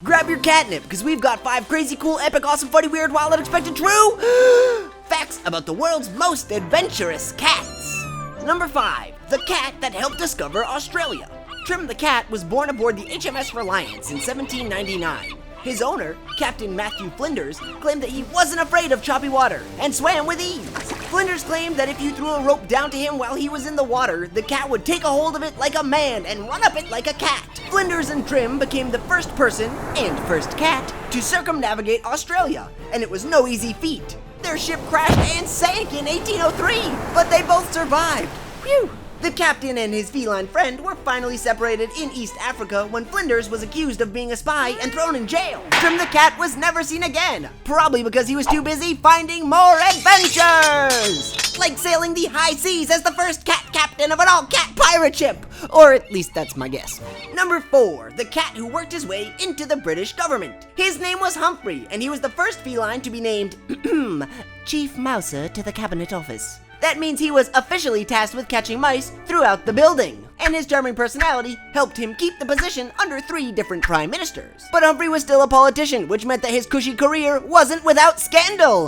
Grab your catnip, because we've got 5 crazy, cool, epic, awesome, funny, weird, wild, unexpected, true facts about the world's most adventurous cats. Number 5, the cat that helped discover Australia. Trim the cat was born aboard the HMS Reliance in 1799. His owner, Captain Matthew Flinders, claimed that he wasn't afraid of choppy water and swam with ease. Flinders claimed that if you threw a rope down to him while he was in the water, the cat would take a hold of it like a man and run up it like a cat. Flinders and Trim became the first person and first cat to circumnavigate Australia, and it was no easy feat. Their ship crashed and sank in 1803, but they both survived. Phew! The captain and his feline friend were finally separated in East Africa when Flinders was accused of being a spy and thrown in jail. Trim the cat was never seen again, probably because he was too busy finding more adventures! Like sailing the high seas as the first cat captain of an all-cat pirate ship! Or at least that's my guess. Number 4, the cat who worked his way into the British government. His name was Humphrey, and he was the first feline to be named Chief Mouser to the Cabinet Office. That means he was officially tasked with catching mice throughout the building, and his charming personality helped him keep the position under 3 different prime ministers. But Humphrey was still a politician, which meant that his cushy career wasn't without scandal.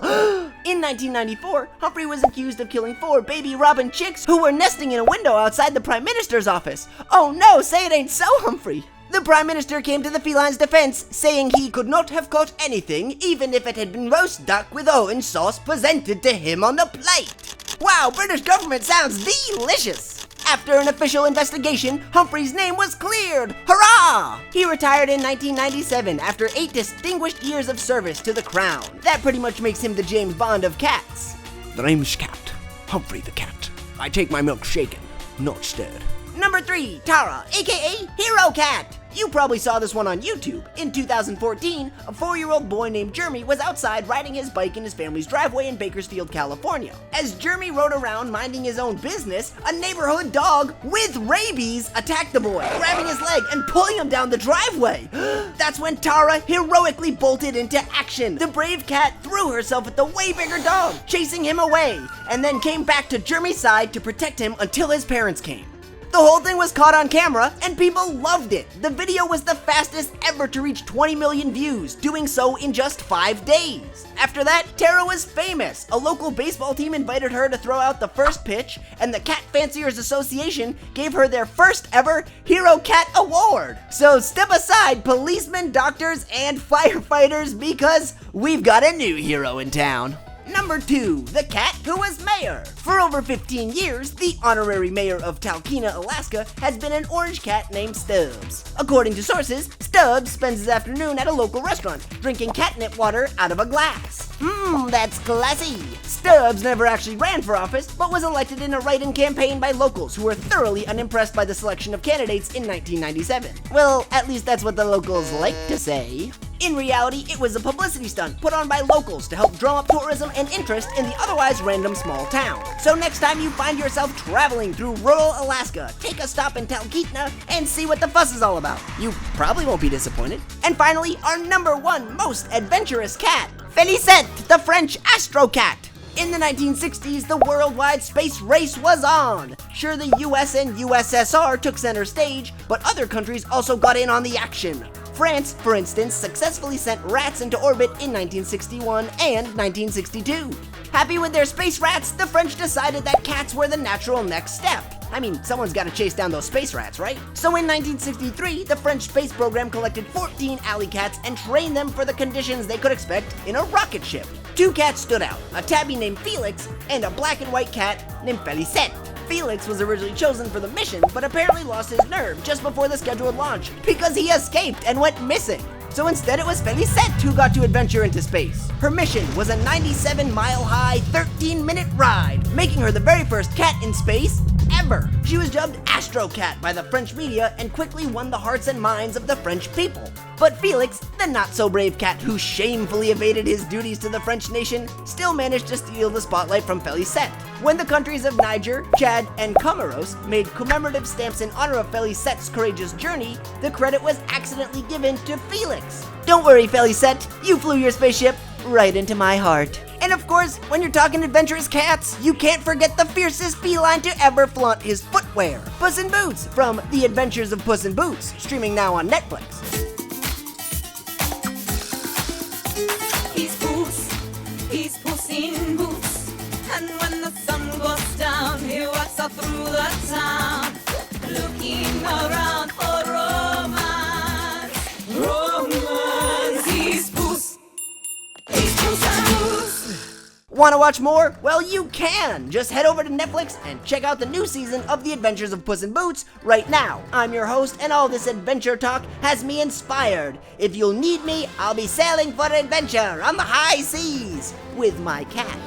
In 1994, Humphrey was accused of killing 4 baby robin chicks who were nesting in a window outside the prime minister's office. Oh no, say it ain't so, Humphrey. The Prime Minister came to the feline's defense, saying he could not have caught anything even if it had been roast duck with orange sauce presented to him on the plate. Wow, British government sounds delicious! After an official investigation, Humphrey's name was cleared! Hurrah! He retired in 1997 after 8 distinguished years of service to the crown. That pretty much makes him the James Bond of cats. The name's Cat. Humphrey the cat. I take my milk shaken, not stirred. Number 3, Tara, aka Hero Cat. You probably saw this one on YouTube. In 2014, a 4-year-old boy named Jeremy was outside riding his bike in his family's driveway in Bakersfield, California. As Jeremy rode around minding his own business, a neighborhood dog with rabies attacked the boy, grabbing his leg and pulling him down the driveway. That's when Tara heroically bolted into action. The brave cat threw herself at the way bigger dog, chasing him away, and then came back to Jeremy's side to protect him until his parents came. The whole thing was caught on camera, and people loved it. The video was the fastest ever to reach 20 million views, doing so in just 5 days. After that, Tara was famous. A local baseball team invited her to throw out the first pitch, and the Cat Fanciers Association gave her their first ever Hero Cat Award. So step aside, policemen, doctors, and firefighters, because we've got a new hero in town. Number 2, the cat who was mayor. For over 15 years, the honorary mayor of Talkeetna, Alaska, has been an orange cat named Stubbs. According to sources, Stubbs spends his afternoon at a local restaurant, drinking catnip water out of a glass. That's classy. Stubbs never actually ran for office, but was elected in a write-in campaign by locals who were thoroughly unimpressed by the selection of candidates in 1997. Well, at least that's what the locals like to say. In reality, it was a publicity stunt put on by locals to help drum up tourism and interest in the otherwise random small town. So next time you find yourself traveling through rural Alaska, take a stop in Talkeetna and see what the fuss is all about. You probably won't be disappointed. And finally, our number 1 most adventurous cat, Félicette, the French Astro Cat. In the 1960s, the worldwide space race was on. Sure, the US and USSR took center stage, but other countries also got in on the action. France, for instance, successfully sent rats into orbit in 1961 and 1962. Happy with their space rats, the French decided that cats were the natural next step. I mean, someone's got to chase down those space rats, right? So in 1963, the French space program collected 14 alley cats and trained them for the conditions they could expect in a rocket ship. 2 cats stood out, a tabby named Felix and a black and white cat named Félicette. Felix was originally chosen for the mission, but apparently lost his nerve just before the scheduled launch because he escaped and went missing. So instead it was Félicette who got to adventure into space. Her mission was a 97-mile-high, 13-minute ride, making her the very first cat in space ever. She was dubbed Astro Cat by the French media and quickly won the hearts and minds of the French people. But Felix, the not-so-brave cat who shamefully evaded his duties to the French nation, still managed to steal the spotlight from Félicette. When the countries of Niger, Chad, and Comoros made commemorative stamps in honor of Félicette's courageous journey, the credit was accidentally given to Felix. Don't worry, Félicette, you flew your spaceship right into my heart. And of course, when you're talking adventurous cats, you can't forget the fiercest feline to ever flaunt his footwear. Puss in Boots from The Adventures of Puss in Boots, streaming now on Netflix. through the town, looking around for romance. Romance. He's Puss. He's Puss and Boots. Want to watch more? Well, you can! Just head over to Netflix and check out the new season of The Adventures of Puss in Boots right now. I'm your host, and all this adventure talk has me inspired. If you'll need me, I'll be sailing for adventure on the high seas with my cat.